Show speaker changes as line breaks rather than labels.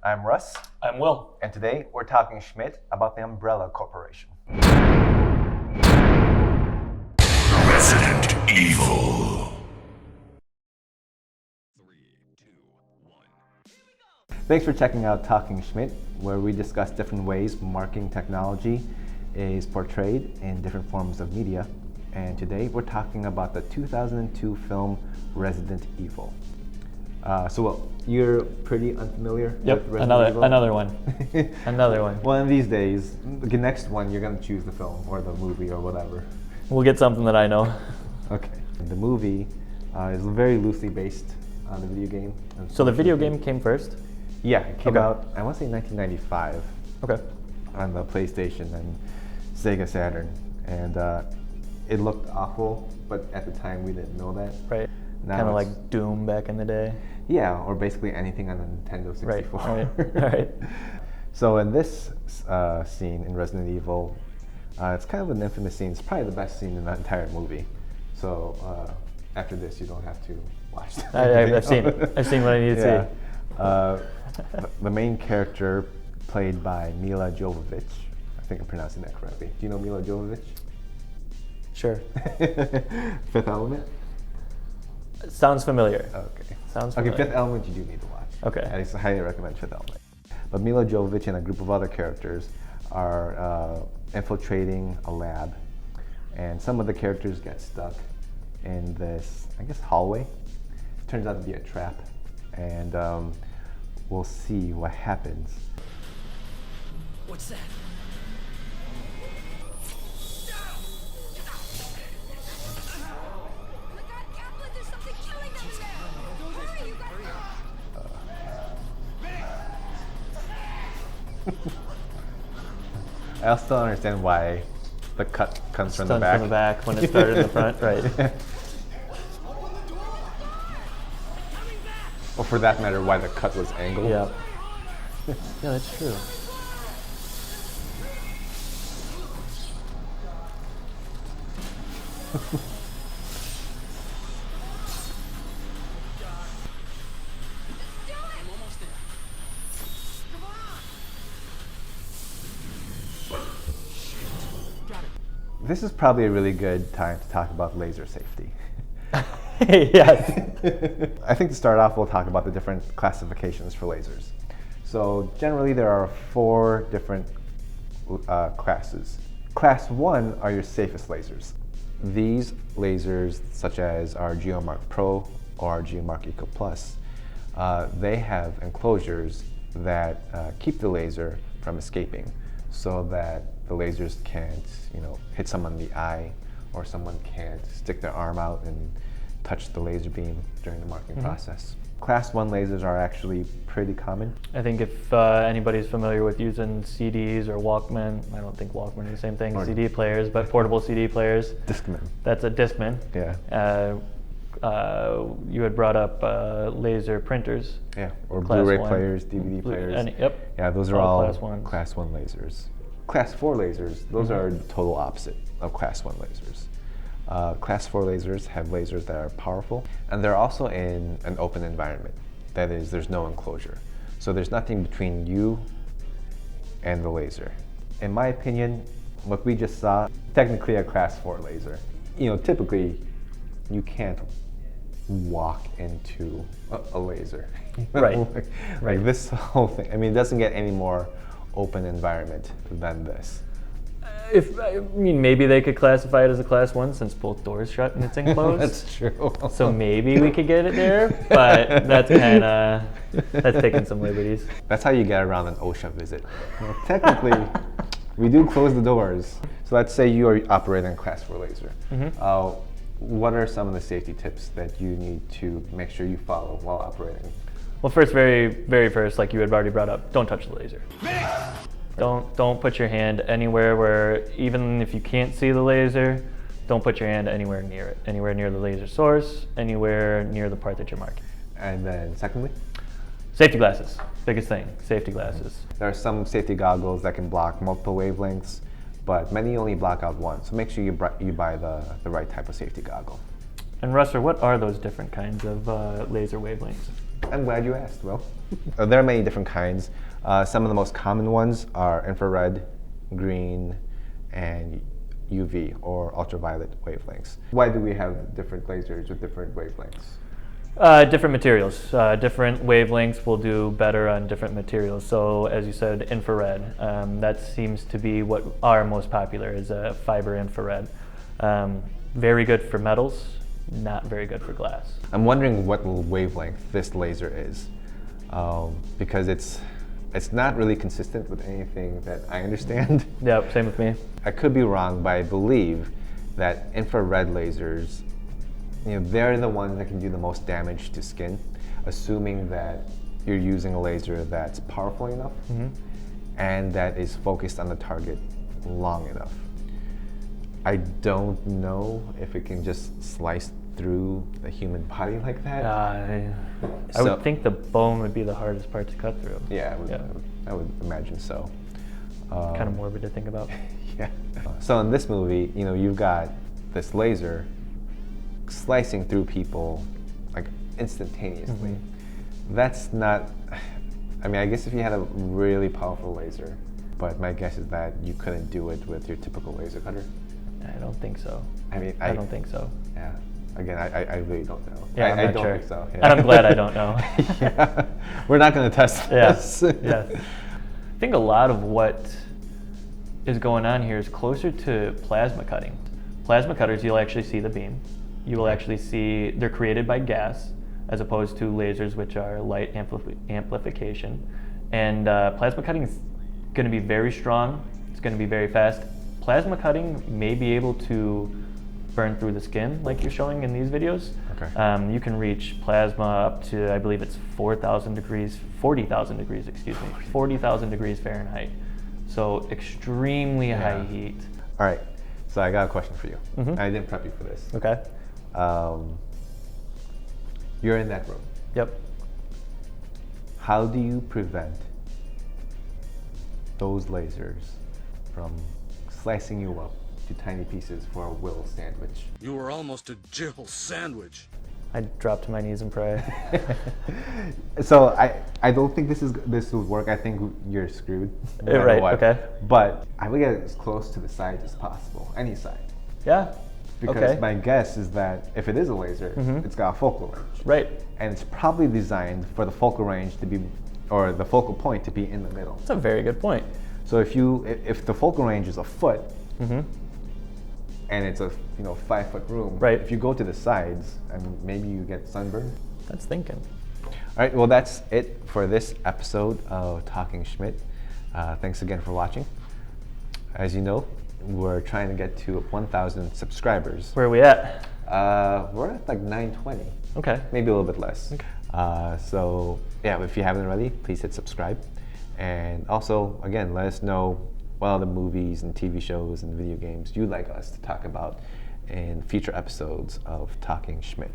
I'm Russ,
I'm Will.
and today we're talking SCHMIDT about the Umbrella Corporation.
Resident Evil.
Thanks for checking out Talking SCHMIDT, where we discuss different ways marketing technology is portrayed in different forms of media. And today we're talking about the 2002 film Resident Evil. Will, you're pretty unfamiliar with Resident Evil?
Another one. Another one.
One of these days, the next one, you're going to choose the film or the movie or whatever.
We'll get something that I know.
Okay. The movie is very loosely based on the video game.
So the video game came first?
Yeah, it came out, I want to say 1995.
Okay.
On the PlayStation and Sega Saturn. And it looked awful, but at the time we didn't know that.
Right. Kind of like Doom back in the day.
Yeah, or basically anything on the Nintendo 64.
Right. All right.
So in this scene in Resident Evil, it's kind of an infamous scene. It's probably the best scene in the entire movie. So after this, you don't have to watch that.
I've seen what I need to
see. The main character, played by Mila Jovovich. I think I'm pronouncing that correctly. Do you know Mila Jovovich?
Sure.
Fifth Element?
Sounds familiar.
Okay.
Sounds familiar.
Okay, Fifth Element you do need to watch.
Okay.
I highly recommend Fifth Element. But Mila Jovovich and a group of other characters are infiltrating a lab, and some of the characters get stuck in this, I guess, hallway. It turns out to be a trap, and we'll see what happens.
What's that?
I also don't understand why the cut comes from the back.
From the back when it started in the front, right?
Or for that matter, why the cut was angled.
Yeah. Yeah, that's true.
This is probably a really good time to talk about laser safety.
Yes.
I think to start off, we'll talk about the different classifications for lasers. So generally, there are 4 different classes. Class 1 are your safest lasers. These lasers, such as our Geomark Pro or our Geomark Eco Plus, they have enclosures that keep the laser from escaping, so that the lasers can't, hit someone in the eye, or someone can't stick their arm out and touch the laser beam during the marking process. Class 1 lasers are actually pretty common.
I think if anybody's familiar with using CDs or Walkman, I don't think Walkman is the same thing as CD players, but portable CD players.
Discman.
That's a Discman.
Yeah.
You had brought up laser printers.
Yeah, or
Class
Blu-ray
1.
players, DVD players.
Yep.
Yeah, those are all
Class 1.
lasers. Class 4 lasers, those are the total opposite of Class 1 lasers. Class 4 lasers have lasers that are powerful, and they're also in an open environment. That is, there's no enclosure. So there's nothing between you and the laser. In my opinion, what we just saw, technically a Class 4 laser. Typically, you can't walk into a laser.
Right.
Like this whole thing. It doesn't get any more open environment than this.
Maybe they could classify it as a Class 1 since both doors shut and it's enclosed.
That's true.
So maybe we could get it there, but that's taking some liberties.
That's how you get around an OSHA visit. Technically, we do close the doors. So let's say you are operating a Class 4 laser. What are some of the safety tips that you need to make sure you follow while operating?
Well, first, very first, like you had already brought up, don't touch the laser. Don't put your hand anywhere where, even if you can't see the laser, don't put your hand anywhere near it. Anywhere near the laser source, anywhere near the part that you're marking.
And then secondly?
Safety glasses, biggest thing, safety glasses.
There are some safety goggles that can block multiple wavelengths, but many only block out one. So make sure you buy the right type of safety goggle.
And Russer, what are those different kinds of laser wavelengths?
I'm glad you asked. Well, there are many different kinds. Some of the most common ones are infrared, green, and UV, or ultraviolet wavelengths. Why do we have different lasers with different wavelengths?
Different materials. Different wavelengths will do better on different materials. So as you said, infrared. That seems to be what are most popular is fiber infrared. Very good for metals, not very good for glass.
I'm wondering what wavelength this laser is, because it's not really consistent with anything that I understand.
Yep, same with me.
I could be wrong, but I believe that infrared lasers, they're the ones that can do the most damage to skin, assuming that you're using a laser that's powerful enough and that is focused on the target long enough. I don't know if it can just slice through the human body like that.
I would think the bone would be the hardest part to cut through.
Yeah, I would imagine so.
Kind of morbid to think about.
Yeah. So in this movie, you've got this laser slicing through people like instantaneously. That's not, I guess if you had a really powerful laser, but my guess is that you couldn't do it with your typical laser cutter.
I don't think so.
I
don't think so.
Yeah. Again, I really don't know.
Yeah,
I
I'm not
don't
sure.
think so. Yeah.
And I'm glad I don't know.
Yeah. We're not going to test this.
Yeah. I think a lot of what is going on here is closer to plasma cutting. Plasma cutters, you'll actually see the beam. You will actually see they're created by gas, as opposed to lasers, which are light amplification. And plasma cutting is going to be very strong. It's going to be very fast. Plasma cutting may be able to burn through the skin, like you're showing in these videos.
Okay.
You can reach plasma up to, I believe it's 40,000 degrees Fahrenheit. So extremely high heat.
All right. So I got a question for you. I didn't prep you for this.
Okay.
You're in that room.
Yep.
How do you prevent those lasers from slicing you up to tiny pieces for a Will sandwich?
You were almost a Jill sandwich.
I drop to my knees and pray.
So I don't think this would work. I think you're screwed. No matter
Right.
what.
Okay.
But I would get as close to the sides as possible, any side.
Yeah.
Because
Okay.
my guess is that if it is a laser, it's got a focal range.
Right.
And it's probably designed for the focal range to be, or the focal point to be in the middle.
That's a very good point.
So if the focal range is a foot, and it's a 5-foot room,
Right.
if you go to the sides, maybe you get sunburned.
That's thinking.
All right, well that's it for this episode of Talking SCHMIDT. Thanks again for watching. As you know, we're trying to get to 1,000 subscribers.
Where are we at?
We're at like 920.
Okay.
Maybe a little bit less. So yeah, if you haven't already, please hit subscribe. And also, again, let us know what other movies and TV shows and video games you'd like us to talk about in future episodes of Talking SCHMIDT.